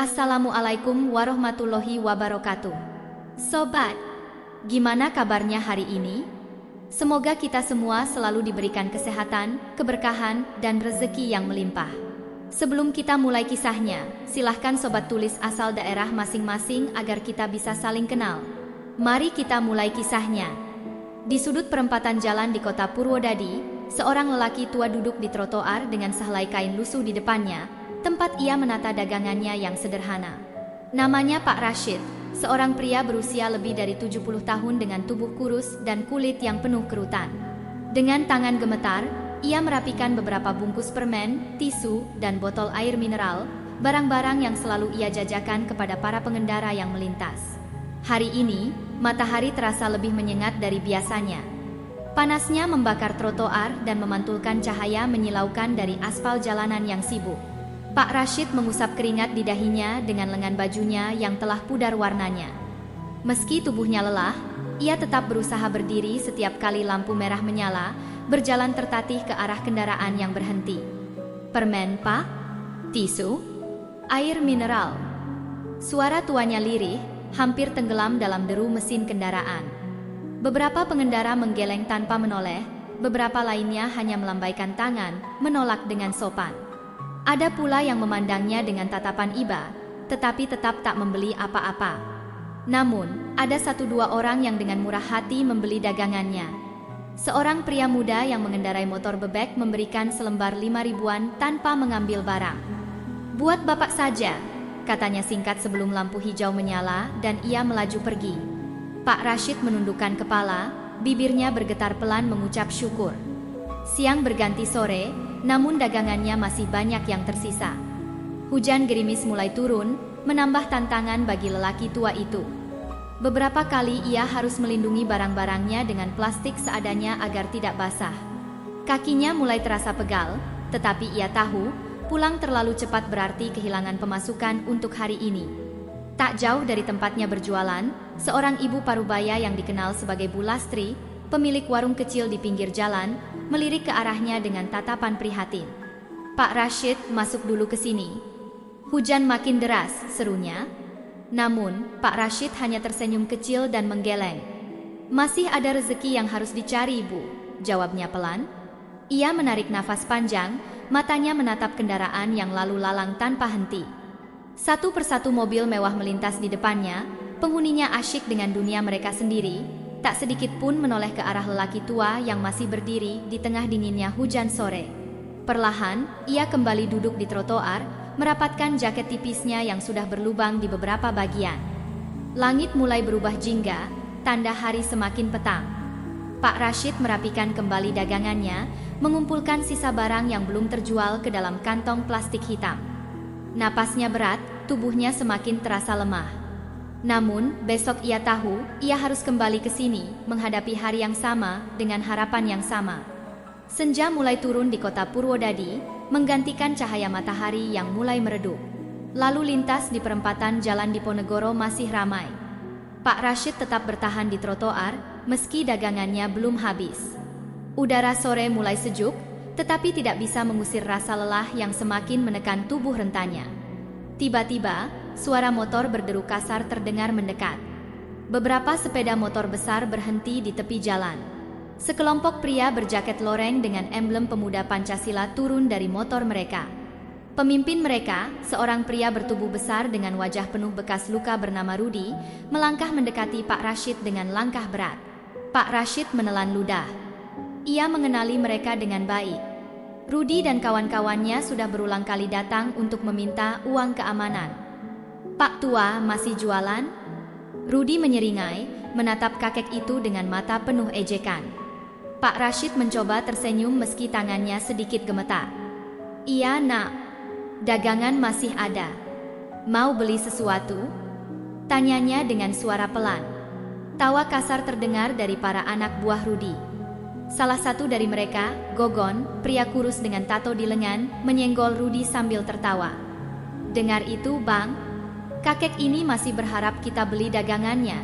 Assalamualaikum warahmatullahi wabarakatuh. Sobat, gimana kabarnya hari ini? Semoga kita semua selalu diberikan kesehatan, keberkahan, dan rezeki yang melimpah. Sebelum kita mulai kisahnya, silahkan sobat tulis asal daerah masing-masing agar kita bisa saling kenal. Mari kita mulai kisahnya. Di sudut perempatan jalan di kota Purwodadi, seorang lelaki tua duduk di trotoar dengan sehelai kain lusuh di depannya, tempat ia menata dagangannya yang sederhana. Namanya Pak Rashid, seorang pria berusia lebih dari 70 tahun dengan tubuh kurus dan kulit yang penuh kerutan. Dengan tangan gemetar, ia merapikan beberapa bungkus permen, tisu, dan botol air mineral, barang-barang yang selalu ia jajakan kepada para pengendara yang melintas. Hari ini, matahari terasa lebih menyengat dari biasanya. Panasnya membakar trotoar dan memantulkan cahaya menyilaukan dari aspal jalanan yang sibuk. Pak Rashid mengusap keringat di dahinya dengan lengan bajunya yang telah pudar warnanya. Meski tubuhnya lelah, ia tetap berusaha berdiri setiap kali lampu merah menyala, berjalan tertatih ke arah kendaraan yang berhenti. Permen, Pak? Tisu? Air mineral? Suara tuanya lirih, hampir tenggelam dalam deru mesin kendaraan. Beberapa pengendara menggeleng tanpa menoleh, beberapa lainnya hanya melambaikan tangan, menolak dengan sopan. Ada pula yang memandangnya dengan tatapan iba, tetapi tetap tak membeli apa-apa. Namun, ada satu dua orang yang dengan murah hati membeli dagangannya. Seorang pria muda yang mengendarai motor bebek memberikan selembar 5 ribuan tanpa mengambil barang. "Buat Bapak saja," katanya singkat sebelum lampu hijau menyala dan ia melaju pergi. Pak Rashid menundukkan kepala, bibirnya bergetar pelan mengucap syukur. Siang berganti sore, namun dagangannya masih banyak yang tersisa. Hujan gerimis mulai turun, menambah tantangan bagi lelaki tua itu. Beberapa kali ia harus melindungi barang-barangnya dengan plastik seadanya agar tidak basah. Kakinya mulai terasa pegal, tetapi ia tahu, pulang terlalu cepat berarti kehilangan pemasukan untuk hari ini. Tak jauh dari tempatnya berjualan, seorang ibu parubaya yang dikenal sebagai Bu Lastri, pemilik warung kecil di pinggir jalan, melirik ke arahnya dengan tatapan prihatin. "Pak Rashid, masuk dulu ke sini." "Hujan makin deras," serunya. Namun, Pak Rashid hanya tersenyum kecil dan menggeleng. "Masih ada rezeki yang harus dicari, Bu," jawabnya pelan. Ia menarik nafas panjang, matanya menatap kendaraan yang lalu lalang tanpa henti. Satu persatu mobil mewah melintas di depannya, penghuninya asyik dengan dunia mereka sendiri, tak sedikit pun menoleh ke arah lelaki tua yang masih berdiri di tengah dinginnya hujan sore. Perlahan, ia kembali duduk di trotoar, merapatkan jaket tipisnya yang sudah berlubang di beberapa bagian. Langit mulai berubah jingga, tanda hari semakin petang. Pak Rashid merapikan kembali dagangannya, mengumpulkan sisa barang yang belum terjual ke dalam kantong plastik hitam. Napasnya berat, tubuhnya semakin terasa lemah. Namun, besok ia tahu, ia harus kembali ke sini, menghadapi hari yang sama, dengan harapan yang sama. Senja mulai turun di kota Purwodadi, menggantikan cahaya matahari yang mulai meredup. Lalu lintas di perempatan jalan Diponegoro masih ramai. Pak Rashid tetap bertahan di trotoar, meski dagangannya belum habis. Udara sore mulai sejuk, tetapi tidak bisa mengusir rasa lelah yang semakin menekan tubuh rentannya. Tiba-tiba, suara motor berderu kasar terdengar mendekat. Beberapa sepeda motor besar berhenti di tepi jalan. Sekelompok pria berjaket loreng dengan emblem pemuda Pancasila turun dari motor mereka. Pemimpin mereka, seorang pria bertubuh besar dengan wajah penuh bekas luka bernama Rudi, melangkah mendekati Pak Rashid dengan langkah berat. Pak Rashid menelan ludah. Ia mengenali mereka dengan baik. Rudi dan kawan-kawannya sudah berulang kali datang untuk meminta uang keamanan. "Pak Tua, masih jualan?" Rudi menyeringai, menatap kakek itu dengan mata penuh ejekan. Pak Rashid mencoba tersenyum meski tangannya sedikit gemetar. "Iya, Nak. Dagangan masih ada. Mau beli sesuatu?" tanyanya dengan suara pelan. Tawa kasar terdengar dari para anak buah Rudi. Salah satu dari mereka, Gogon, pria kurus dengan tato di lengan, menyenggol Rudi sambil tertawa. "Dengar itu, Bang? Kakek ini masih berharap kita beli dagangannya."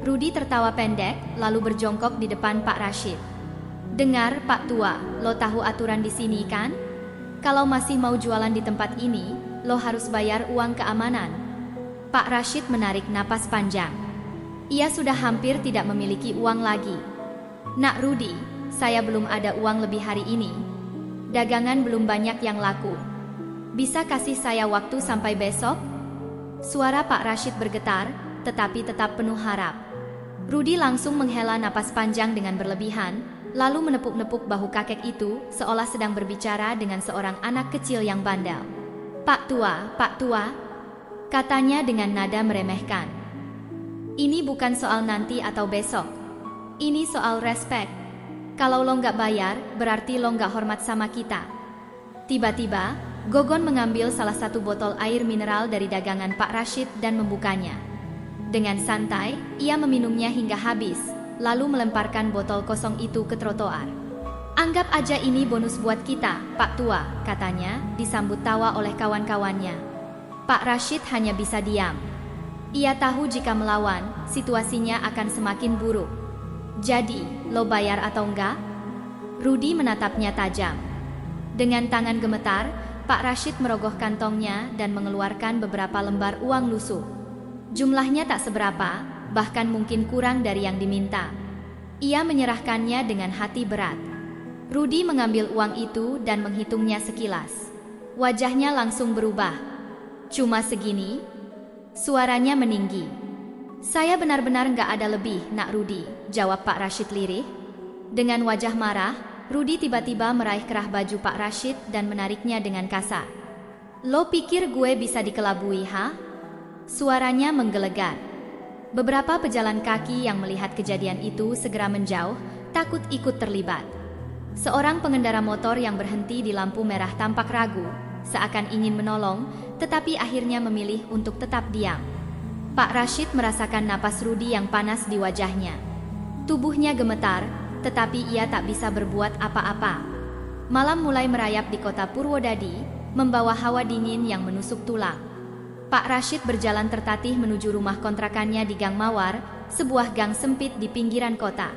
Rudi tertawa pendek, lalu berjongkok di depan Pak Rashid. "Dengar, Pak Tua, lo tahu aturan di sini kan? Kalau masih mau jualan di tempat ini, lo harus bayar uang keamanan. Pak Rashid menarik napas panjang. Ia sudah hampir tidak memiliki uang lagi. Nak Rudi, saya belum ada uang lebih hari ini. Dagangan belum banyak yang laku. Bisa kasih saya waktu sampai besok? Suara Pak Rashid bergetar, tetapi tetap penuh harap. Rudi langsung menghela napas panjang dengan berlebihan, lalu menepuk-nepuk bahu kakek itu, seolah sedang berbicara dengan seorang anak kecil yang bandel. Pak Tua, katanya dengan nada meremehkan. Ini bukan soal nanti atau besok. Ini soal respect. Kalau lo nggak bayar, berarti lo nggak hormat sama kita. Tiba-tiba, Gogon mengambil salah satu botol air mineral dari dagangan Pak Rashid dan membukanya. Dengan santai, ia meminumnya hingga habis, lalu melemparkan botol kosong itu ke trotoar. Anggap aja ini bonus buat kita, Pak Tua, katanya, disambut tawa oleh kawan-kawannya. Pak Rashid hanya bisa diam. Ia tahu jika melawan, situasinya akan semakin buruk. Jadi, lo bayar atau enggak? Rudi menatapnya tajam. Dengan tangan gemetar, Pak Rashid merogoh kantongnya dan mengeluarkan beberapa lembar uang lusuh. Jumlahnya tak seberapa, bahkan mungkin kurang dari yang diminta. Ia menyerahkannya dengan hati berat. Rudi mengambil uang itu dan menghitungnya sekilas. Wajahnya langsung berubah. Cuma segini? Suaranya meninggi. Saya benar-benar nggak ada lebih, Nak Rudi, jawab Pak Rashid lirih. Dengan wajah marah, Rudi tiba-tiba meraih kerah baju Pak Rashid dan menariknya dengan kasar. Lo pikir gue bisa dikelabui, ha? Suaranya menggelegar. Beberapa pejalan kaki yang melihat kejadian itu segera menjauh, takut ikut terlibat. Seorang pengendara motor yang berhenti di lampu merah tampak ragu, seakan ingin menolong, tetapi akhirnya memilih untuk tetap diam. Pak Rashid merasakan napas Rudi yang panas di wajahnya. Tubuhnya gemetar, tetapi ia tak bisa berbuat apa-apa. Malam mulai merayap di kota Purwodadi, membawa hawa dingin yang menusuk tulang. Pak Rashid berjalan tertatih menuju rumah kontrakannya di Gang Mawar, sebuah gang sempit di pinggiran kota.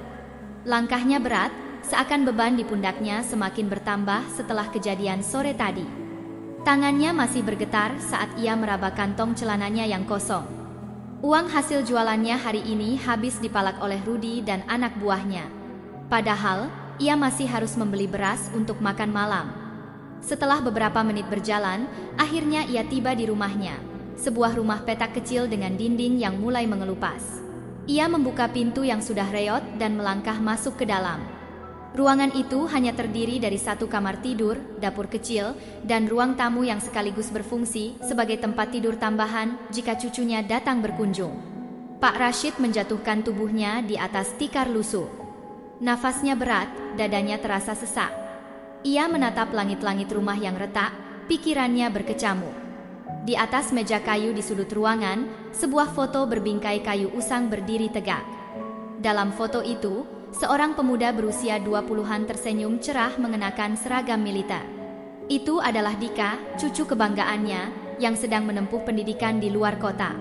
Langkahnya berat, seakan beban di pundaknya semakin bertambah setelah kejadian sore tadi. Tangannya masih bergetar saat ia meraba kantong celananya yang kosong. Uang hasil jualannya hari ini habis dipalak oleh Rudi dan anak buahnya. Padahal, ia masih harus membeli beras untuk makan malam. Setelah beberapa menit berjalan, akhirnya ia tiba di rumahnya. Sebuah rumah petak kecil dengan dinding yang mulai mengelupas. Ia membuka pintu yang sudah reot dan melangkah masuk ke dalam. Ruangan itu hanya terdiri dari satu kamar tidur, dapur kecil, dan ruang tamu yang sekaligus berfungsi sebagai tempat tidur tambahan jika cucunya datang berkunjung. Pak Rashid menjatuhkan tubuhnya di atas tikar lusuh. Nafasnya berat, dadanya terasa sesak. Ia menatap langit-langit rumah yang retak, pikirannya berkecamuk. Di atas meja kayu di sudut ruangan, sebuah foto berbingkai kayu usang berdiri tegak. Dalam foto itu, seorang pemuda berusia 20-an tersenyum cerah mengenakan seragam militer. Itu adalah Dika, cucu kebanggaannya, yang sedang menempuh pendidikan di luar kota.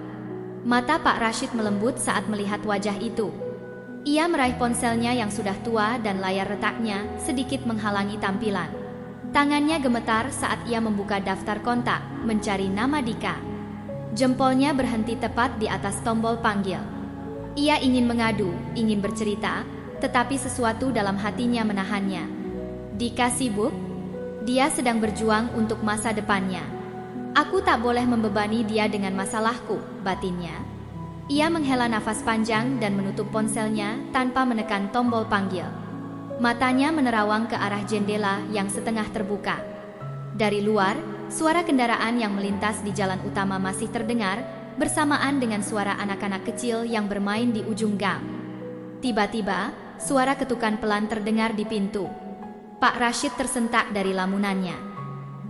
Mata Pak Rashid melembut saat melihat wajah itu. Ia meraih ponselnya yang sudah tua dan layar retaknya sedikit menghalangi tampilan. Tangannya gemetar saat ia membuka daftar kontak, mencari nama Dika. Jempolnya berhenti tepat di atas tombol panggil. Ia ingin mengadu, ingin bercerita, tetapi sesuatu dalam hatinya menahannya. Dika sibuk? Dia sedang berjuang untuk masa depannya. Aku tak boleh membebani dia dengan masalahku, batinnya. Ia menghela nafas panjang dan menutup ponselnya tanpa menekan tombol panggil. Matanya menerawang ke arah jendela yang setengah terbuka. Dari luar, suara kendaraan yang melintas di jalan utama masih terdengar, bersamaan dengan suara anak-anak kecil yang bermain di ujung gang. Tiba-tiba, suara ketukan pelan terdengar di pintu. Pak Rashid tersentak dari lamunannya.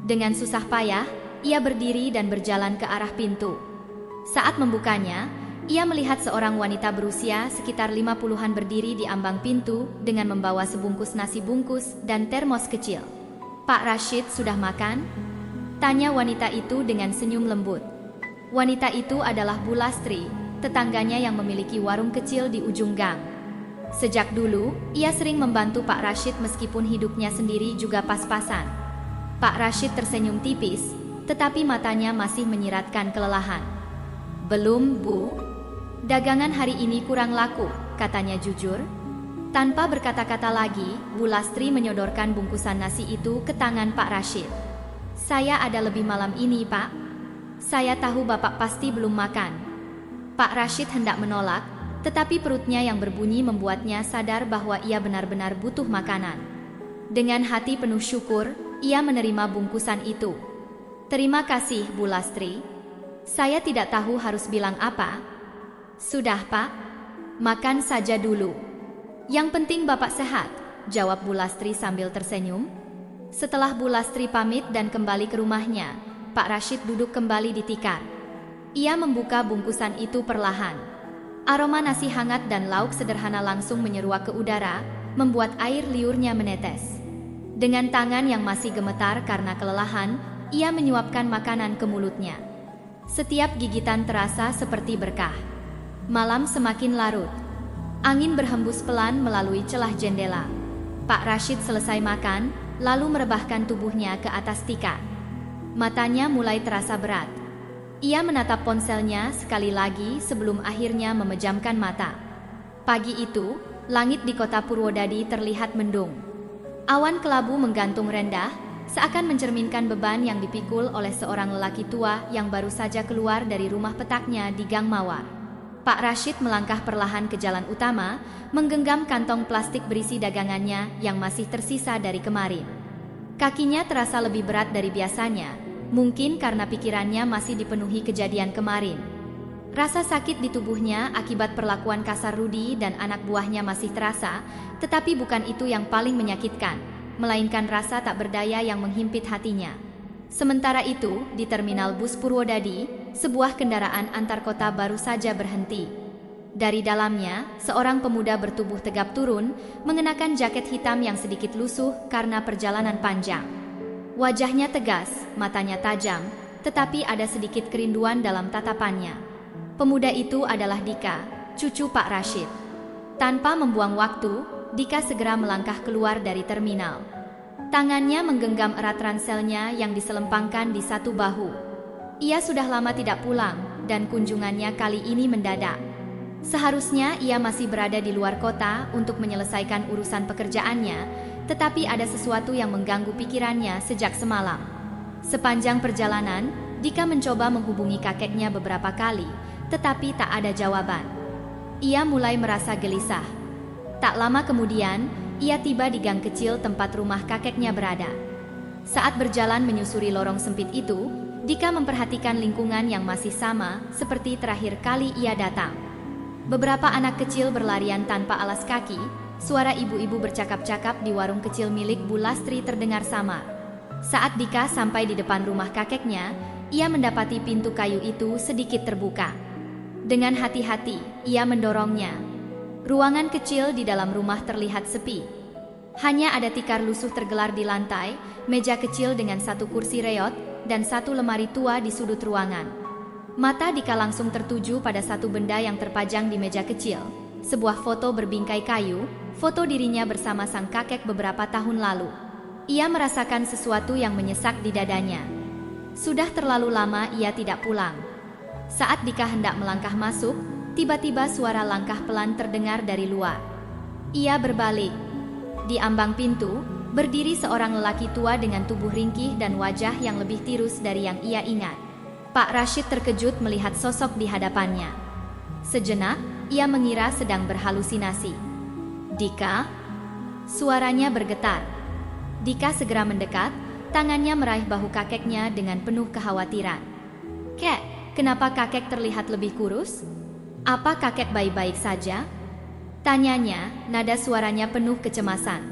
Dengan susah payah, ia berdiri dan berjalan ke arah pintu. Saat membukanya, ia melihat seorang wanita berusia sekitar 50-an berdiri di ambang pintu dengan membawa sebungkus nasi bungkus dan termos kecil. Pak Rashid sudah makan? Tanya wanita itu dengan senyum lembut. Wanita itu adalah Bu Lastri, tetangganya yang memiliki warung kecil di ujung gang. Sejak dulu, ia sering membantu Pak Rashid meskipun hidupnya sendiri juga pas-pasan. Pak Rashid tersenyum tipis, tetapi matanya masih menyiratkan kelelahan. "Belum, Bu. Dagangan hari ini kurang laku," katanya jujur. Tanpa berkata-kata lagi, Bu Lastri menyodorkan bungkusan nasi itu ke tangan Pak Rashid. "Saya ada lebih malam ini, Pak. Saya tahu Bapak pasti belum makan." Pak Rashid hendak menolak, tetapi perutnya yang berbunyi membuatnya sadar bahwa ia benar-benar butuh makanan. Dengan hati penuh syukur, ia menerima bungkusan itu. "Terima kasih, Bu Lastri. Saya tidak tahu harus bilang apa." "Sudah, Pak. Makan saja dulu. Yang penting Bapak sehat," jawab Bu Lastri sambil tersenyum. Setelah Bu Lastri pamit dan kembali ke rumahnya, Pak Rashid duduk kembali di tikar. Ia membuka bungkusan itu perlahan. Aroma nasi hangat dan lauk sederhana langsung menyeruak ke udara, membuat air liurnya menetes. Dengan tangan yang masih gemetar karena kelelahan, ia menyuapkan makanan ke mulutnya. Setiap gigitan terasa seperti berkah. Malam semakin larut. Angin berhembus pelan melalui celah jendela. Pak Rashid selesai makan, lalu merebahkan tubuhnya ke atas tikar. Matanya mulai terasa berat. Ia menatap ponselnya sekali lagi sebelum akhirnya memejamkan mata. Pagi itu, langit di kota Purwodadi terlihat mendung. Awan kelabu menggantung rendah, seakan mencerminkan beban yang dipikul oleh seorang lelaki tua yang baru saja keluar dari rumah petaknya di Gang Mawar. Pak Rashid melangkah perlahan ke jalan utama, menggenggam kantong plastik berisi dagangannya yang masih tersisa dari kemarin. Kakinya terasa lebih berat dari biasanya. Mungkin karena pikirannya masih dipenuhi kejadian kemarin. Rasa sakit di tubuhnya akibat perlakuan kasar Rudi dan anak buahnya masih terasa, tetapi bukan itu yang paling menyakitkan, melainkan rasa tak berdaya yang menghimpit hatinya. Sementara itu, di terminal bus Purwodadi, sebuah kendaraan antar kota baru saja berhenti. Dari dalamnya, seorang pemuda bertubuh tegap turun, mengenakan jaket hitam yang sedikit lusuh karena perjalanan panjang. Wajahnya tegas, matanya tajam, tetapi ada sedikit kerinduan dalam tatapannya. Pemuda itu adalah Dika, cucu Pak Rashid. Tanpa membuang waktu, Dika segera melangkah keluar dari terminal. Tangannya menggenggam erat ranselnya yang diselempangkan di satu bahu. Ia sudah lama tidak pulang, dan kunjungannya kali ini mendadak. Seharusnya ia masih berada di luar kota untuk menyelesaikan urusan pekerjaannya, tetapi ada sesuatu yang mengganggu pikirannya sejak semalam. Sepanjang perjalanan, Dika mencoba menghubungi kakeknya beberapa kali, tetapi tak ada jawaban. Ia mulai merasa gelisah. Tak lama kemudian, ia tiba di gang kecil tempat rumah kakeknya berada. Saat berjalan menyusuri lorong sempit itu, Dika memperhatikan lingkungan yang masih sama seperti terakhir kali ia datang. Beberapa anak kecil berlarian tanpa alas kaki. Suara ibu-ibu bercakap-cakap di warung kecil milik Bu Lastri terdengar samar. Saat Dika sampai di depan rumah kakeknya, ia mendapati pintu kayu itu sedikit terbuka. Dengan hati-hati, ia mendorongnya. Ruangan kecil di dalam rumah terlihat sepi. Hanya ada tikar lusuh tergelar di lantai, meja kecil dengan satu kursi reot, dan satu lemari tua di sudut ruangan. Mata Dika langsung tertuju pada satu benda yang terpajang di meja kecil. Sebuah foto berbingkai kayu, foto dirinya bersama sang kakek beberapa tahun lalu. Ia merasakan sesuatu yang menyesak di dadanya. Sudah terlalu lama ia tidak pulang. Saat Dika hendak melangkah masuk, tiba-tiba suara langkah pelan terdengar dari luar. Ia berbalik. Di ambang pintu, berdiri seorang lelaki tua dengan tubuh ringkih dan wajah yang lebih tirus dari yang ia ingat. Pak Rashid terkejut melihat sosok di hadapannya. Sejenak, ia mengira sedang berhalusinasi. "Dika?" Suaranya bergetar. Dika segera mendekat, tangannya meraih bahu kakeknya dengan penuh kekhawatiran. "Kek, kenapa kakek terlihat lebih kurus? Apa kakek baik-baik saja?" Tanyanya, nada suaranya penuh kecemasan.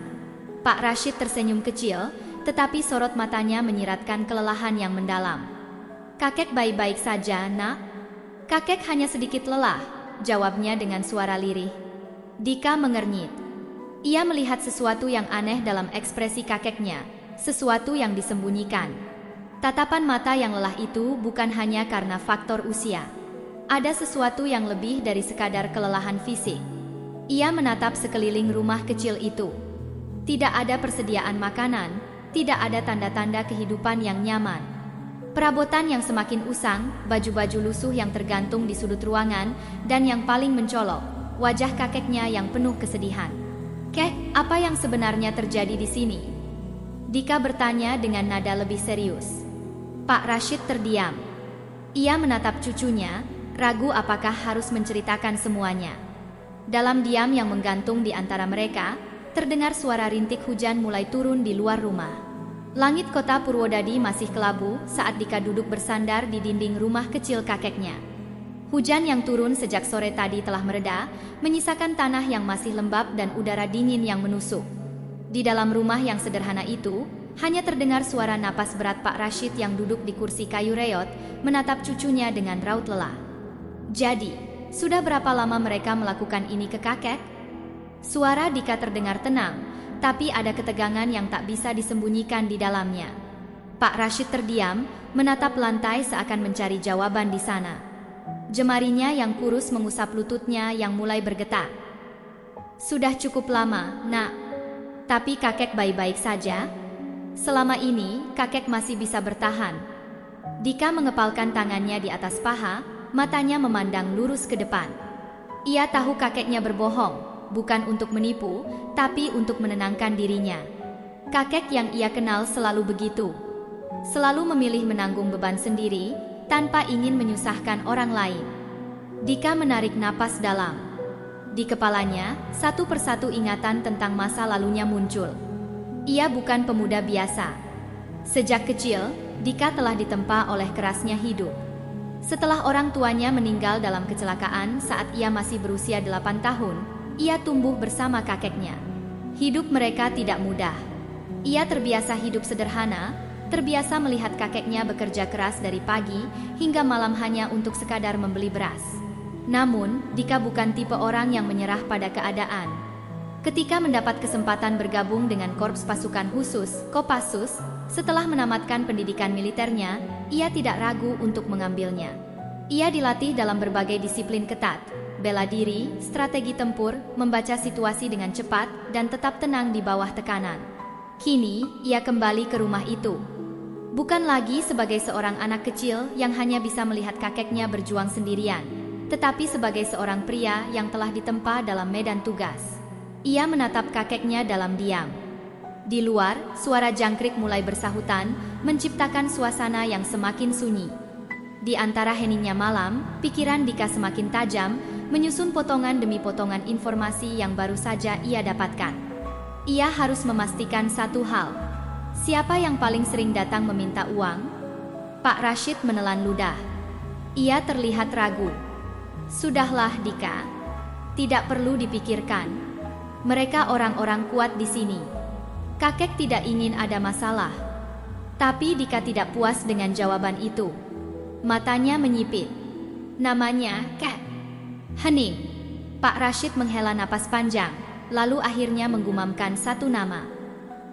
Pak Rashid tersenyum kecil, tetapi sorot matanya menyiratkan kelelahan yang mendalam. "Kakek baik-baik saja, Nak. Kakek hanya sedikit lelah," jawabnya dengan suara lirih. Dika mengernyit. Ia melihat sesuatu yang aneh dalam ekspresi kakeknya, sesuatu yang disembunyikan. Tatapan mata yang lelah itu bukan hanya karena faktor usia. Ada sesuatu yang lebih dari sekadar kelelahan fisik. Ia menatap sekeliling rumah kecil itu. Tidak ada persediaan makanan, tidak ada tanda-tanda kehidupan yang nyaman. Perabotan yang semakin usang, baju-baju lusuh yang tergantung di sudut ruangan, dan yang paling mencolok, wajah kakeknya yang penuh kesedihan. "Kek, apa yang sebenarnya terjadi di sini?" Dika bertanya dengan nada lebih serius. Pak Rashid terdiam. Ia menatap cucunya, ragu apakah harus menceritakan semuanya. Dalam diam yang menggantung di antara mereka, terdengar suara rintik hujan mulai turun di luar rumah. Langit kota Purwodadi masih kelabu saat Dika duduk bersandar di dinding rumah kecil kakeknya. Hujan yang turun sejak sore tadi telah mereda, menyisakan tanah yang masih lembab dan udara dingin yang menusuk. Di dalam rumah yang sederhana itu, hanya terdengar suara napas berat Pak Rashid yang duduk di kursi kayu reot, menatap cucunya dengan raut lelah. "Jadi, sudah berapa lama mereka melakukan ini ke kakek?" Suara Dika terdengar tenang, tapi ada ketegangan yang tak bisa disembunyikan di dalamnya. Pak Rashid terdiam, menatap lantai seakan mencari jawaban di sana. Jemarinya yang kurus mengusap lututnya yang mulai bergetar. "Sudah cukup lama, Nak. Tapi kakek baik-baik saja? Selama ini, kakek masih bisa bertahan." Dika mengepalkan tangannya di atas paha, matanya memandang lurus ke depan. Ia tahu kakeknya berbohong, bukan untuk menipu, tapi untuk menenangkan dirinya. Kakek yang ia kenal selalu begitu. Selalu memilih menanggung beban sendiri, tanpa ingin menyusahkan orang lain. Dika menarik napas dalam. Di kepalanya, satu persatu ingatan tentang masa lalunya muncul. Ia bukan pemuda biasa. Sejak kecil, Dika telah ditempa oleh kerasnya hidup. Setelah orang tuanya meninggal dalam kecelakaan saat ia masih berusia 8 tahun, ia tumbuh bersama kakeknya. Hidup mereka tidak mudah. Ia terbiasa hidup sederhana, terbiasa melihat kakeknya bekerja keras dari pagi hingga malam hanya untuk sekadar membeli beras. Namun, Dika bukan tipe orang yang menyerah pada keadaan. Ketika mendapat kesempatan bergabung dengan Korps Pasukan Khusus, Kopassus, setelah menamatkan pendidikan militernya, ia tidak ragu untuk mengambilnya. Ia dilatih dalam berbagai disiplin ketat, bela diri, strategi tempur, membaca situasi dengan cepat, dan tetap tenang di bawah tekanan. Kini, ia kembali ke rumah itu. Bukan lagi sebagai seorang anak kecil yang hanya bisa melihat kakeknya berjuang sendirian, tetapi sebagai seorang pria yang telah ditempa dalam medan tugas. Ia menatap kakeknya dalam diam. Di luar, suara jangkrik mulai bersahutan, menciptakan suasana yang semakin sunyi. Di antara heningnya malam, pikiran Dika semakin tajam, menyusun potongan demi potongan informasi yang baru saja ia dapatkan. Ia harus memastikan satu hal. Siapa yang paling sering datang meminta uang? Pak Rashid menelan ludah. Ia terlihat ragu. "Sudahlah, Dika. Tidak perlu dipikirkan. Mereka orang-orang kuat di sini. Kakek tidak ingin ada masalah." Tapi Dika tidak puas dengan jawaban itu. Matanya menyipit. "Namanya, Kek." Hening. Pak Rashid menghela napas panjang, lalu akhirnya menggumamkan satu nama.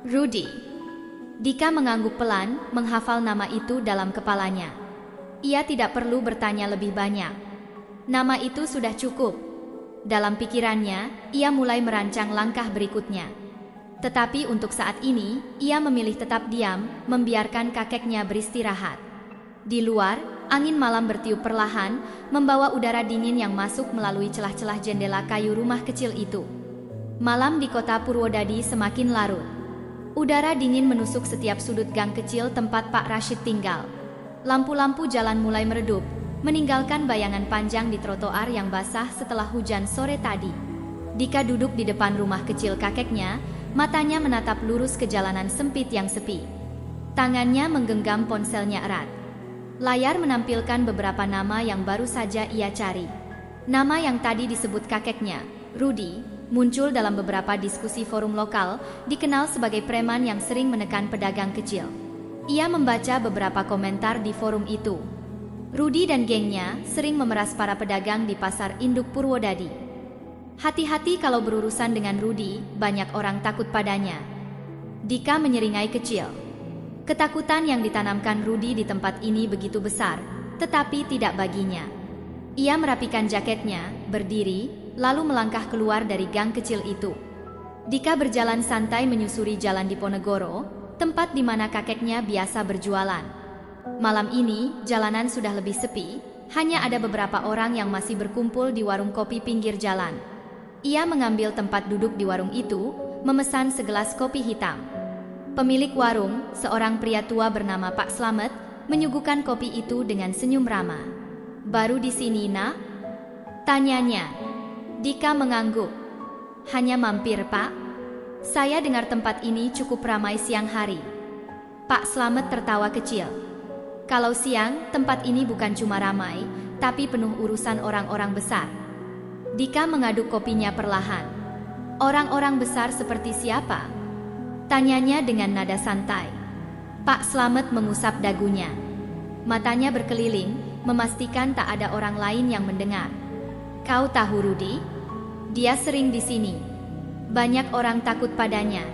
"Rudy." Dika mengangguk pelan, menghafal nama itu dalam kepalanya. Ia tidak perlu bertanya lebih banyak. Nama itu sudah cukup. Dalam pikirannya, ia mulai merancang langkah berikutnya. Tetapi untuk saat ini, ia memilih tetap diam, membiarkan kakeknya beristirahat. Di luar, angin malam bertiup perlahan, membawa udara dingin yang masuk melalui celah-celah jendela kayu rumah kecil itu. Malam di kota Purwodadi semakin larut. Udara dingin menusuk setiap sudut gang kecil tempat Pak Rashid tinggal. Lampu-lampu jalan mulai meredup, meninggalkan bayangan panjang di trotoar yang basah setelah hujan sore tadi. Dika duduk di depan rumah kecil kakeknya, matanya menatap lurus ke jalanan sempit yang sepi. Tangannya menggenggam ponselnya erat. Layar menampilkan beberapa nama yang baru saja ia cari. Nama yang tadi disebut kakeknya, Rudy, muncul dalam beberapa diskusi forum lokal, dikenal sebagai preman yang sering menekan pedagang kecil. Ia membaca beberapa komentar di forum itu. Rudy dan gengnya sering memeras para pedagang di pasar induk Purwodadi. Hati-hati kalau berurusan dengan Rudy, banyak orang takut padanya. Dika menyeringai kecil. Ketakutan yang ditanamkan Rudy di tempat ini begitu besar, tetapi tidak baginya. Ia merapikan jaketnya, berdiri, lalu melangkah keluar dari gang kecil itu. Dika berjalan santai menyusuri jalan Diponegoro, tempat di mana kakeknya biasa berjualan. Malam ini, jalanan sudah lebih sepi, hanya ada beberapa orang yang masih berkumpul di warung kopi pinggir jalan. Ia mengambil tempat duduk di warung itu, memesan segelas kopi hitam. Pemilik warung, seorang pria tua bernama Pak Slamet, menyuguhkan kopi itu dengan senyum ramah. "Baru di sini, nak?" tanyanya. Dika mengangguk. "Hanya mampir, Pak. Saya dengar tempat ini cukup ramai siang hari." Pak Slamet tertawa kecil. "Kalau siang, tempat ini bukan cuma ramai, tapi penuh urusan orang-orang besar." Dika mengaduk kopinya perlahan. "Orang-orang besar seperti siapa?" tanyanya dengan nada santai. Pak Slamet mengusap dagunya. Matanya berkeliling, memastikan tak ada orang lain yang mendengar. "Kau tahu Rudi? Dia sering di sini. Banyak orang takut padanya."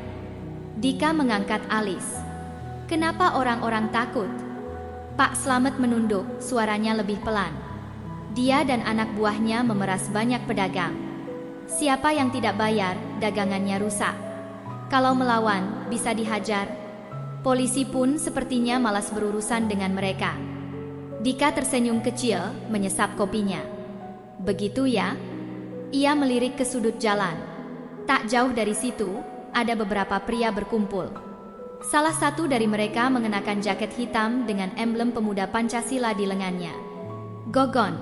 Dika mengangkat alis. "Kenapa orang-orang takut?" Pak Slamet menunduk, suaranya lebih pelan. "Dia dan anak buahnya memeras banyak pedagang. Siapa yang tidak bayar, dagangannya rusak. Kalau melawan, bisa dihajar. Polisi pun sepertinya malas berurusan dengan mereka." Dika tersenyum kecil, menyesap kopinya. "Begitu ya?" Ia melirik ke sudut jalan. Tak jauh dari situ, ada beberapa pria berkumpul. Salah satu dari mereka mengenakan jaket hitam dengan emblem pemuda Pancasila di lengannya. Gogon,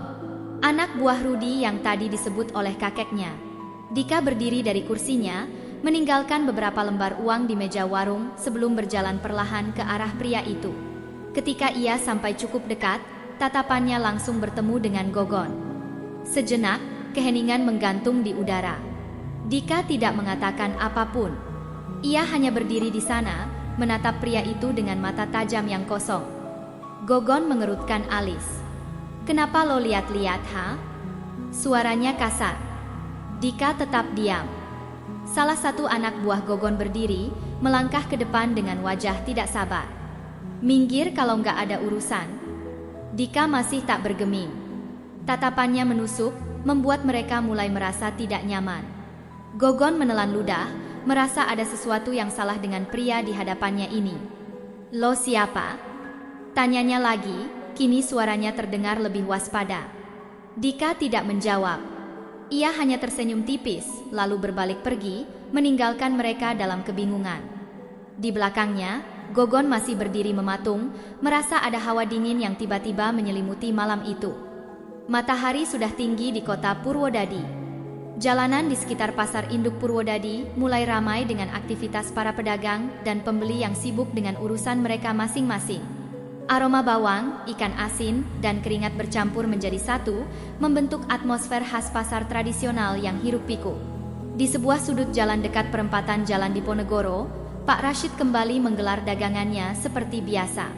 anak buah Rudi yang tadi disebut oleh kakeknya. Dika berdiri dari kursinya, meninggalkan beberapa lembar uang di meja warung sebelum berjalan perlahan ke arah pria itu. Ketika ia sampai cukup dekat, tatapannya langsung bertemu dengan Gogon. Sejenak, keheningan menggantung di udara. Dika tidak mengatakan apapun. Ia hanya berdiri di sana, menatap pria itu dengan mata tajam yang kosong. Gogon mengerutkan alis. "Kenapa lo lihat-lihat, ha?" Suaranya kasar. Dika tetap diam. Salah satu anak buah Gogon berdiri, melangkah ke depan dengan wajah tidak sabar. "Minggir kalau nggak ada urusan." Dika masih tak bergeming. Tatapannya menusuk, membuat mereka mulai merasa tidak nyaman. Gogon menelan ludah, merasa ada sesuatu yang salah dengan pria di hadapannya ini. "Lo siapa?" tanyanya lagi, kini suaranya terdengar lebih waspada. Dika tidak menjawab. Ia hanya tersenyum tipis, lalu berbalik pergi, meninggalkan mereka dalam kebingungan. Di belakangnya, Gogon masih berdiri mematung, merasa ada hawa dingin yang tiba-tiba menyelimuti malam itu. Matahari sudah tinggi di kota Purwodadi. Jalanan di sekitar pasar induk Purwodadi mulai ramai dengan aktivitas para pedagang dan pembeli yang sibuk dengan urusan mereka masing-masing. Aroma bawang, ikan asin, dan keringat bercampur menjadi satu, membentuk atmosfer khas pasar tradisional yang hiruk-pikuk. Di sebuah sudut jalan dekat perempatan Jalan Diponegoro, Pak Rashid kembali menggelar dagangannya seperti biasa.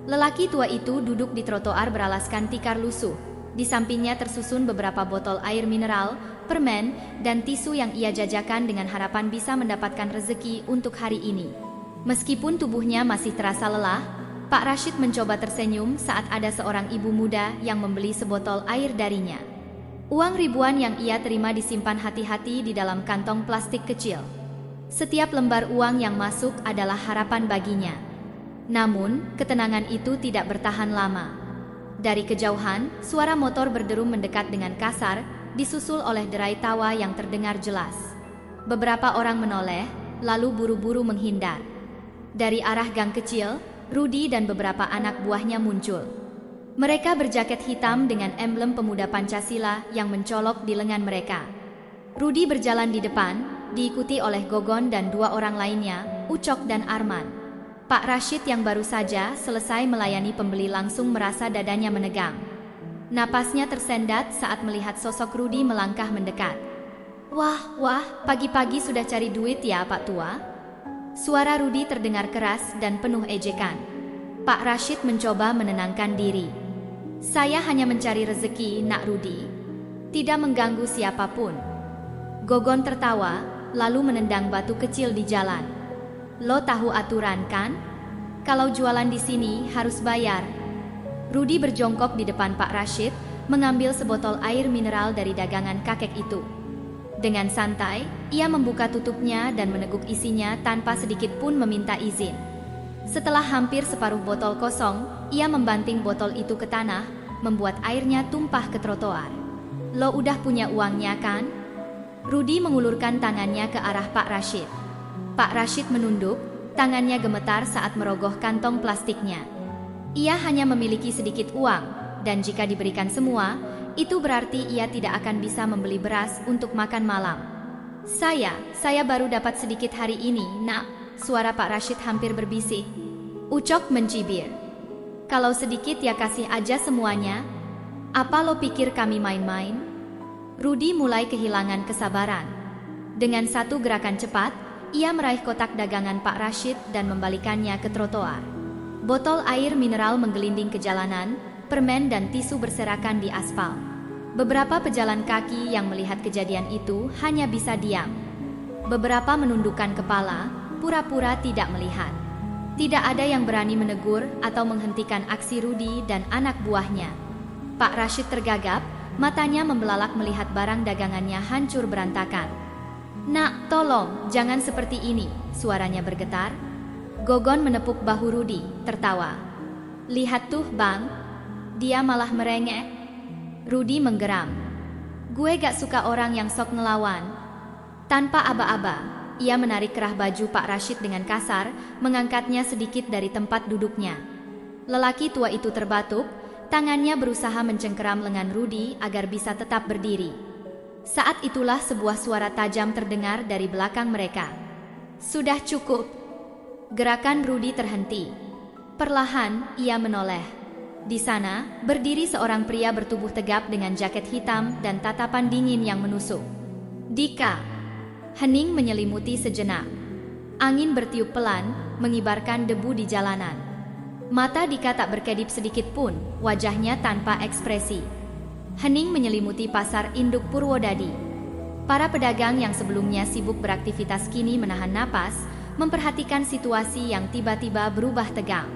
Lelaki tua itu duduk di trotoar beralaskan tikar lusuh. Di sampingnya tersusun beberapa botol air mineral, permen, dan tisu yang ia jajakan dengan harapan bisa mendapatkan rezeki untuk hari ini. Meskipun tubuhnya masih terasa lelah, Pak Rashid mencoba tersenyum saat ada seorang ibu muda yang membeli sebotol air darinya. Uang ribuan yang ia terima disimpan hati-hati di dalam kantong plastik kecil. Setiap lembar uang yang masuk adalah harapan baginya. Namun, ketenangan itu tidak bertahan lama. Dari kejauhan, suara motor berderum mendekat dengan kasar, disusul oleh derai tawa yang terdengar jelas. Beberapa orang menoleh, lalu buru-buru menghindar. Dari arah gang kecil, Rudi dan beberapa anak buahnya muncul. Mereka berjaket hitam dengan emblem pemuda Pancasila yang mencolok di lengan mereka. Rudi berjalan di depan, diikuti oleh Gogon dan dua orang lainnya, Ucok dan Arman. Pak Rashid yang baru saja selesai melayani pembeli langsung merasa dadanya menegang. Napasnya tersendat saat melihat sosok Rudi melangkah mendekat. Wah, pagi-pagi sudah cari duit ya Pak Tua?" Suara Rudi terdengar keras dan penuh ejekan. Pak Rashid mencoba menenangkan diri. "Saya hanya mencari rezeki, Nak Rudi. Tidak mengganggu siapapun." Gogon tertawa, lalu menendang batu kecil di jalan. "Lo tahu aturan kan? Kalau jualan di sini harus bayar." Rudi berjongkok di depan Pak Rashid, mengambil sebotol air mineral dari dagangan kakek itu. Dengan santai, ia membuka tutupnya dan meneguk isinya tanpa sedikit pun meminta izin. Setelah hampir separuh botol kosong, ia membanting botol itu ke tanah, membuat airnya tumpah ke trotoar. Lo udah punya uangnya kan? Rudy mengulurkan tangannya ke arah Pak Rashid. Pak Rashid menunduk, tangannya gemetar saat merogoh kantong plastiknya. Ia hanya memiliki sedikit uang, dan jika diberikan semua, itu berarti ia tidak akan bisa membeli beras untuk makan malam. Saya baru dapat sedikit hari ini, nak. Suara Pak Rashid hampir berbisik. Ucok mencibir. Kalau sedikit ya kasih aja semuanya. Apa lo pikir kami main-main? Rudy mulai kehilangan kesabaran. Dengan satu gerakan cepat, ia meraih kotak dagangan Pak Rashid dan membalikannya ke trotoar. Botol air mineral menggelinding ke jalanan, permen dan tisu berserakan di aspal. Beberapa pejalan kaki yang melihat kejadian itu hanya bisa diam. Beberapa menundukkan kepala, pura-pura tidak melihat. Tidak ada yang berani menegur atau menghentikan aksi Rudy dan anak buahnya. Pak Rashid tergagap, matanya membelalak melihat barang dagangannya hancur berantakan. Nak, tolong, jangan seperti ini, suaranya bergetar. Gogon menepuk bahu Rudy, tertawa. Lihat tuh bang, dia malah merengek. Rudy menggeram. Gue gak suka orang yang sok ngelawan. Tanpa aba-aba, ia menarik kerah baju Pak Rashid dengan kasar, mengangkatnya sedikit dari tempat duduknya. Lelaki tua itu terbatuk, tangannya berusaha mencengkeram lengan Rudy agar bisa tetap berdiri. Saat itulah sebuah suara tajam terdengar dari belakang mereka. Sudah cukup. Gerakan Rudy terhenti. Perlahan, ia menoleh. Di sana, berdiri seorang pria bertubuh tegap dengan jaket hitam dan tatapan dingin yang menusuk. Dika. Hening menyelimuti sejenak. Angin bertiup pelan, mengibarkan debu di jalanan. Mata Dika tak berkedip sedikit pun, wajahnya tanpa ekspresi. Hening menyelimuti pasar induk Purwodadi. Para pedagang yang sebelumnya sibuk beraktivitas kini menahan napas, memperhatikan situasi yang tiba-tiba berubah tegang.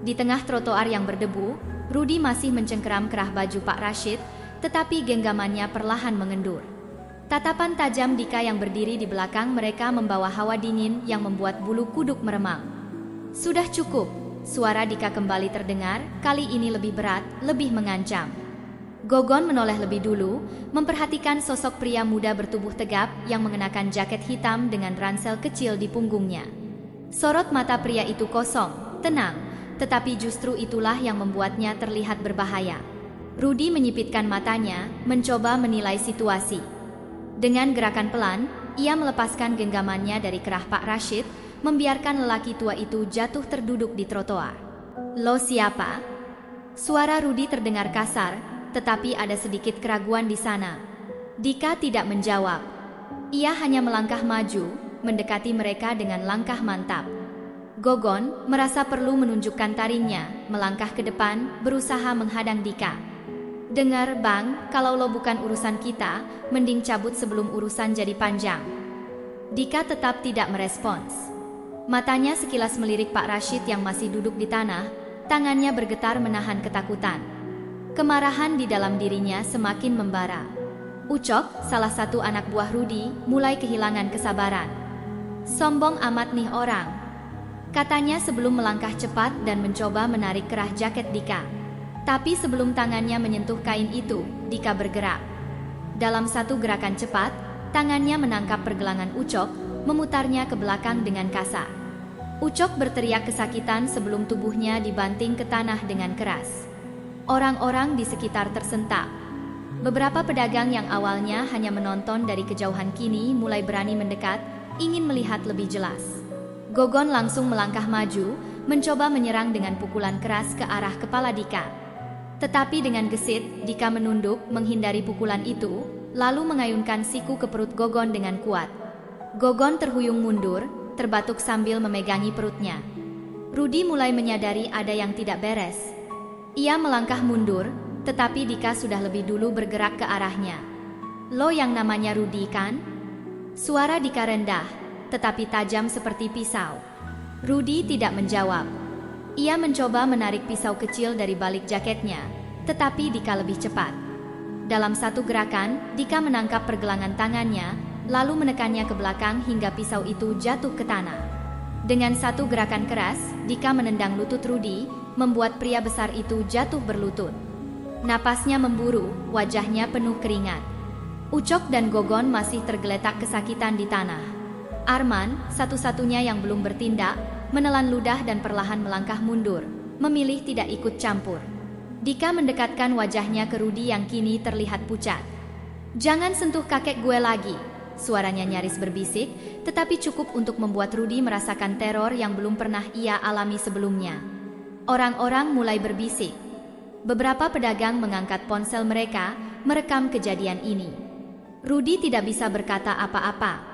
Di tengah trotoar yang berdebu, Rudy masih mencengkeram kerah baju Pak Rashid, tetapi genggamannya perlahan mengendur. Tatapan tajam Dika yang berdiri di belakang mereka membawa hawa dingin yang membuat bulu kuduk meremang. Sudah cukup, suara Dika kembali terdengar, kali ini lebih berat, lebih mengancam. Gogon menoleh lebih dulu, memperhatikan sosok pria muda bertubuh tegap yang mengenakan jaket hitam dengan ransel kecil di punggungnya. Sorot mata pria itu kosong, tenang, tetapi justru itulah yang membuatnya terlihat berbahaya. Rudy menyipitkan matanya, mencoba menilai situasi. Dengan gerakan pelan, ia melepaskan genggamannya dari kerah Pak Rashid, membiarkan lelaki tua itu jatuh terduduk di trotoar. Lo siapa? Suara Rudy terdengar kasar, tetapi ada sedikit keraguan di sana. Dika tidak menjawab. Ia hanya melangkah maju, mendekati mereka dengan langkah mantap. Gogon merasa perlu menunjukkan taringnya, melangkah ke depan, berusaha menghadang Dika. Dengar bang, kalau lo bukan urusan kita, mending cabut sebelum urusan jadi panjang. Dika tetap tidak merespons. Matanya sekilas melirik Pak Rashid yang masih duduk di tanah, tangannya bergetar menahan ketakutan. Kemarahan di dalam dirinya semakin membara. Ucok, salah satu anak buah Rudy, mulai kehilangan kesabaran. Sombong amat nih orang, katanya sebelum melangkah cepat dan mencoba menarik kerah jaket Dika. Tapi sebelum tangannya menyentuh kain itu, Dika bergerak. Dalam satu gerakan cepat, tangannya menangkap pergelangan Ucok, memutarnya ke belakang dengan kasar. Ucok berteriak kesakitan sebelum tubuhnya dibanting ke tanah dengan keras. Orang-orang di sekitar tersentak. Beberapa pedagang yang awalnya hanya menonton dari kejauhan kini mulai berani mendekat, ingin melihat lebih jelas. Gogon langsung melangkah maju, mencoba menyerang dengan pukulan keras ke arah kepala Dika. Tetapi dengan gesit, Dika menunduk menghindari pukulan itu, lalu mengayunkan siku ke perut Gogon dengan kuat. Gogon terhuyung mundur, terbatuk sambil memegangi perutnya. Rudy mulai menyadari ada yang tidak beres. Ia melangkah mundur, tetapi Dika sudah lebih dulu bergerak ke arahnya. Lo yang namanya Rudy kan? Suara Dika rendah, tetapi tajam seperti pisau. Rudy tidak menjawab. Ia mencoba menarik pisau kecil dari balik jaketnya, tetapi Dika lebih cepat. Dalam satu gerakan, Dika menangkap pergelangan tangannya, lalu menekannya ke belakang hingga pisau itu jatuh ke tanah. Dengan satu gerakan keras, Dika menendang lutut Rudi, membuat pria besar itu jatuh berlutut. Napasnya memburu, wajahnya penuh keringat. Ucok dan Gogon masih tergeletak kesakitan di tanah. Arman, satu-satunya yang belum bertindak, menelan ludah dan perlahan melangkah mundur, memilih tidak ikut campur. Dika mendekatkan wajahnya ke Rudi yang kini terlihat pucat. "Jangan sentuh kakek gue lagi," suaranya nyaris berbisik, tetapi cukup untuk membuat Rudi merasakan teror yang belum pernah ia alami sebelumnya. Orang-orang mulai berbisik. Beberapa pedagang mengangkat ponsel mereka, merekam kejadian ini. Rudi tidak bisa berkata apa-apa.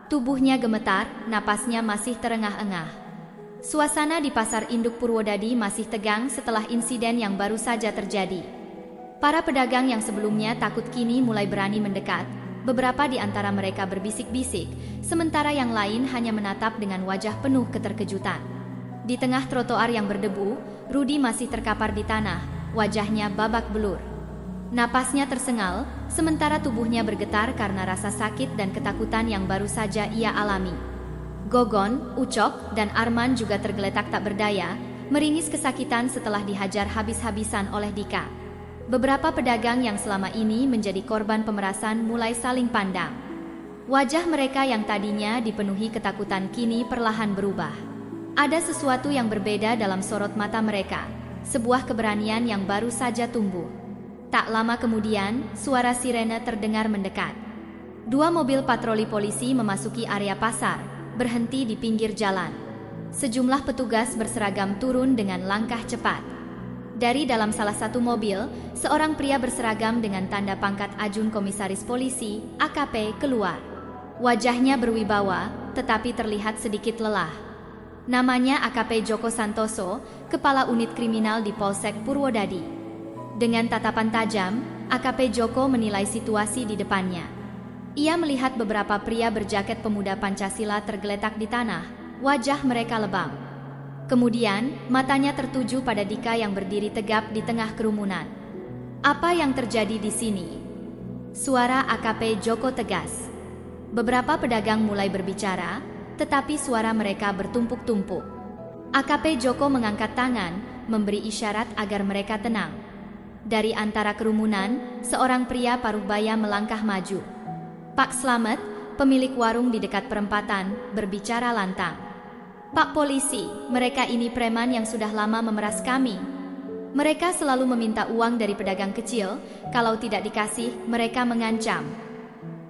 Tubuhnya gemetar, napasnya masih terengah-engah. Suasana di pasar induk Purwodadi masih tegang setelah insiden yang baru saja terjadi. Para pedagang yang sebelumnya takut kini mulai berani mendekat. Beberapa di antara mereka berbisik-bisik, sementara yang lain hanya menatap dengan wajah penuh keterkejutan. Di tengah trotoar yang berdebu, Rudi masih terkapar di tanah, wajahnya babak belur. Napasnya tersengal, sementara tubuhnya bergetar karena rasa sakit dan ketakutan yang baru saja ia alami. Gogon, Ucok, dan Arman juga tergeletak tak berdaya, meringis kesakitan setelah dihajar habis-habisan oleh Dika. Beberapa pedagang yang selama ini menjadi korban pemerasan mulai saling pandang. Wajah mereka yang tadinya dipenuhi ketakutan kini perlahan berubah. Ada sesuatu yang berbeda dalam sorot mata mereka, sebuah keberanian yang baru saja tumbuh. Tak lama kemudian, suara sirene terdengar mendekat. 2 mobil patroli polisi memasuki area pasar, berhenti di pinggir jalan. Sejumlah petugas berseragam turun dengan langkah cepat. Dari dalam salah satu mobil, seorang pria berseragam dengan tanda pangkat Ajun Komisaris Polisi, AKP, keluar. Wajahnya berwibawa, tetapi terlihat sedikit lelah. Namanya AKP Joko Santoso, Kepala Unit Kriminal di Polsek Purwodadi. Dengan tatapan tajam, AKP Joko menilai situasi di depannya. Ia melihat beberapa pria berjaket pemuda Pancasila tergeletak di tanah, wajah mereka lebam. Kemudian, matanya tertuju pada Dika yang berdiri tegap di tengah kerumunan. "Apa yang terjadi di sini?" Suara AKP Joko tegas. Beberapa pedagang mulai berbicara, tetapi suara mereka bertumpuk-tumpuk. AKP Joko mengangkat tangan, memberi isyarat agar mereka tenang. Dari antara kerumunan, seorang pria paruh baya melangkah maju. "Pak Slamet, pemilik warung di dekat perempatan, berbicara lantang. Pak Polisi, mereka ini preman yang sudah lama memeras kami. Mereka selalu meminta uang dari pedagang kecil, kalau tidak dikasih, mereka mengancam."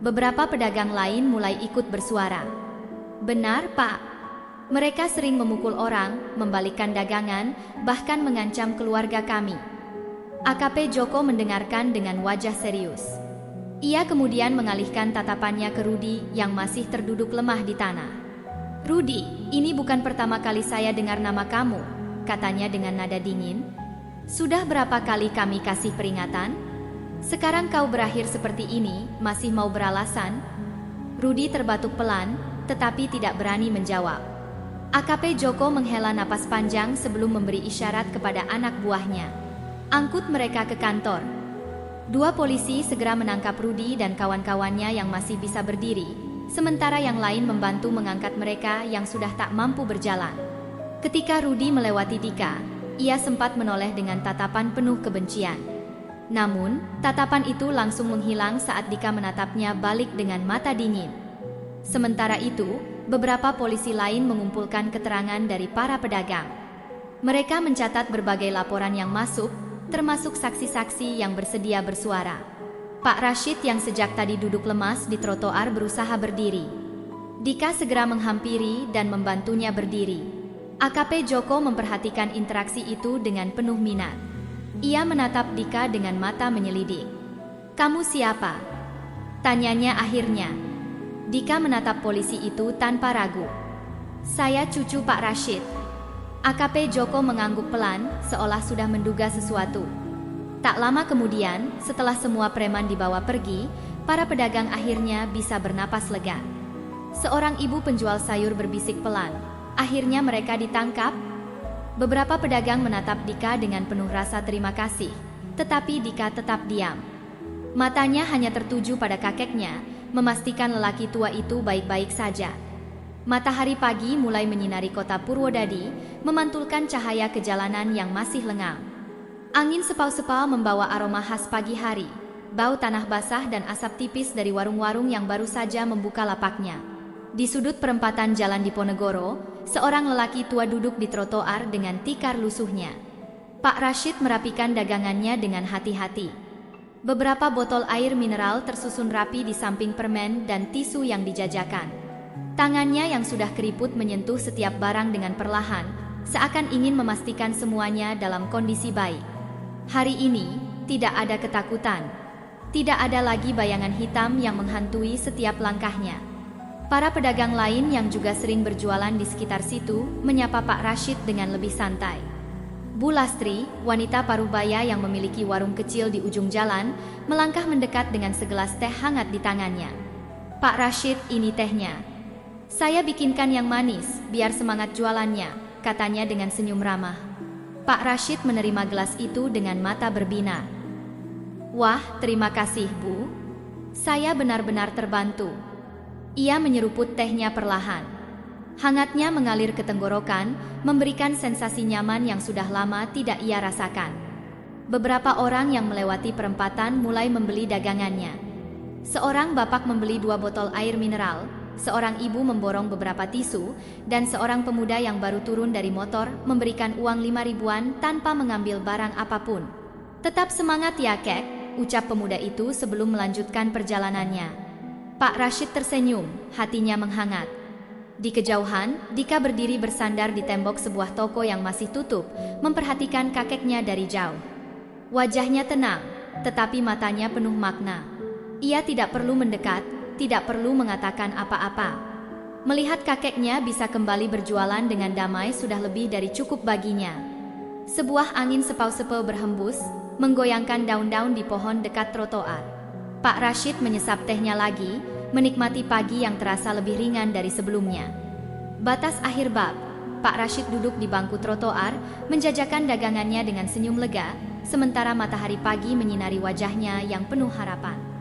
Beberapa pedagang lain mulai ikut bersuara. "Benar, Pak. Mereka sering memukul orang, membalikkan dagangan, bahkan mengancam keluarga kami." AKP Joko mendengarkan dengan wajah serius. Ia kemudian mengalihkan tatapannya ke Rudi yang masih terduduk lemah di tanah. "Rudi, ini bukan pertama kali saya dengar nama kamu," katanya dengan nada dingin. "Sudah berapa kali kami kasih peringatan? Sekarang kau berakhir seperti ini, masih mau beralasan?" Rudi terbatuk pelan, tetapi tidak berani menjawab. AKP Joko menghela napas panjang sebelum memberi isyarat kepada anak buahnya. "Angkut mereka ke kantor." 2 polisi segera menangkap Rudi dan kawan-kawannya yang masih bisa berdiri, sementara yang lain membantu mengangkat mereka yang sudah tak mampu berjalan. Ketika Rudi melewati Dika, ia sempat menoleh dengan tatapan penuh kebencian. Namun, tatapan itu langsung menghilang saat Dika menatapnya balik dengan mata dingin. Sementara itu, beberapa polisi lain mengumpulkan keterangan dari para pedagang. Mereka mencatat berbagai laporan yang masuk, termasuk saksi-saksi yang bersedia bersuara. Pak Rashid yang sejak tadi duduk lemas di trotoar berusaha berdiri. Dika segera menghampiri dan membantunya berdiri. AKP Joko memperhatikan interaksi itu dengan penuh minat. Ia menatap Dika dengan mata menyelidik. "Kamu siapa?" tanyanya akhirnya. Dika menatap polisi itu tanpa ragu. "Saya cucu Pak Rashid." AKP Joko mengangguk pelan, seolah sudah menduga sesuatu. Tak lama kemudian, setelah semua preman dibawa pergi, para pedagang akhirnya bisa bernapas lega. Seorang ibu penjual sayur berbisik pelan, "Akhirnya mereka ditangkap?" Beberapa pedagang menatap Dika dengan penuh rasa terima kasih, tetapi Dika tetap diam. Matanya hanya tertuju pada kakeknya, memastikan lelaki tua itu baik-baik saja. Matahari pagi mulai menyinari kota Purwodadi, memantulkan cahaya ke jalanan yang masih lengang. Angin sepau-sepau membawa aroma khas pagi hari, bau tanah basah dan asap tipis dari warung-warung yang baru saja membuka lapaknya. Di sudut perempatan jalan Diponegoro, seorang lelaki tua duduk di trotoar dengan tikar lusuhnya. Pak Rashid merapikan dagangannya dengan hati-hati. Beberapa botol air mineral tersusun rapi di samping permen dan tisu yang dijajakan. Tangannya yang sudah keriput menyentuh setiap barang dengan perlahan, seakan ingin memastikan semuanya dalam kondisi baik. Hari ini, tidak ada ketakutan. Tidak ada lagi bayangan hitam yang menghantui setiap langkahnya. Para pedagang lain yang juga sering berjualan di sekitar situ, menyapa Pak Rashid dengan lebih santai. Bu Lastri, wanita parubaya yang memiliki warung kecil di ujung jalan, melangkah mendekat dengan segelas teh hangat di tangannya. Pak Rashid, ini tehnya. Saya bikinkan yang manis, biar semangat jualannya, katanya dengan senyum ramah. Pak Rashid menerima gelas itu dengan mata berbinar. Wah, terima kasih, Bu. Saya benar-benar terbantu. Ia menyeruput tehnya perlahan. Hangatnya mengalir ke tenggorokan, memberikan sensasi nyaman yang sudah lama tidak ia rasakan. Beberapa orang yang melewati perempatan mulai membeli dagangannya. Seorang bapak membeli 2 botol air mineral, seorang ibu memborong beberapa tisu, dan seorang pemuda yang baru turun dari motor memberikan uang 5 ribuan tanpa mengambil barang apapun. Tetap semangat ya, Kek, ucap pemuda itu sebelum melanjutkan perjalanannya. Pak Rashid tersenyum, hatinya menghangat. Di kejauhan, Dika berdiri bersandar di tembok sebuah toko yang masih tutup, memperhatikan kakeknya dari jauh. Wajahnya tenang, tetapi matanya penuh makna. Ia tidak perlu mendekat, tidak perlu mengatakan apa-apa. Melihat kakeknya bisa kembali berjualan dengan damai sudah lebih dari cukup baginya. Sebuah angin sepau-sepau berhembus, menggoyangkan daun-daun di pohon dekat trotoar. Pak Rashid menyesap tehnya lagi, menikmati pagi yang terasa lebih ringan dari sebelumnya. Batas akhir bab, Pak Rashid duduk di bangku trotoar, menjajakan dagangannya dengan senyum lega, sementara matahari pagi menyinari wajahnya yang penuh harapan.